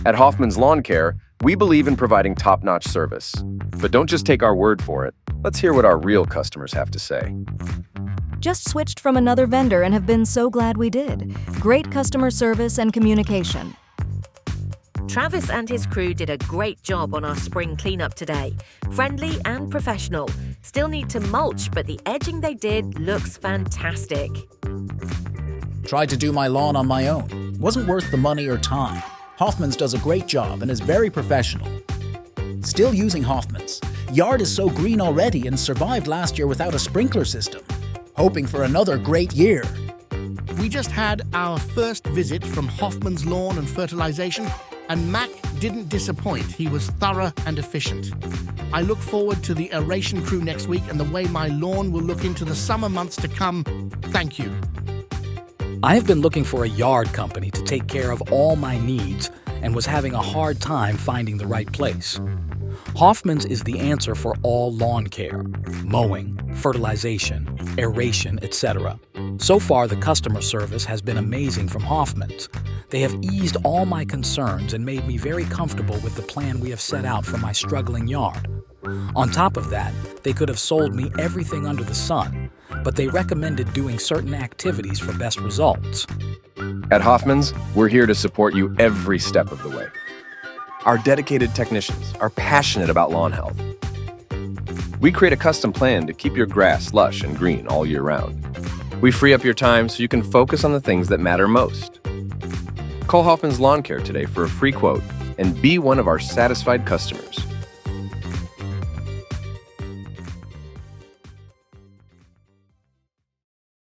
At Hoffman's Lawn Care, we believe in providing top-notch service. But don't just take our word for it. Let's hear what our real customers have to say. Just switched from another vendor and have been so glad we did. Great customer service and communication. Travis and his crew did a great job on our spring cleanup today. Friendly and professional. Still need to mulch, but the edging they did looks fantastic. Tried to do my lawn on my own. Wasn't worth the money or time. Hoffman's does a great job and is very professional. Still using Hoffman's. Yard is so green already and survived last year without a sprinkler system. Hoping for another great year. We just had our first visit from Hoffman's Lawn and Fertilization, and Mac didn't disappoint. He was thorough and efficient. I look forward to the aeration crew next week and the way my lawn will look into the summer months to come. Thank you. I have been looking for a yard company to take care of all my needs and was having a hard time finding the right place. Hoffman's is the answer for all lawn care, mowing, fertilization, aeration, etc. So far, the customer service has been amazing from Hoffman's. They have eased all my concerns and made me very comfortable with the plan we have set out for my struggling yard. On top of that, they could have sold me everything under the sun, but they recommended doing certain activities for best results. At Hoffman's, we're here to support you every step of the way. Our dedicated technicians are passionate about lawn health. We create a custom plan to keep your grass lush and green all year round. We free up your time so you can focus on the things that matter most. Call Hoffman's Lawn Care today for a free quote and be one of our satisfied customers.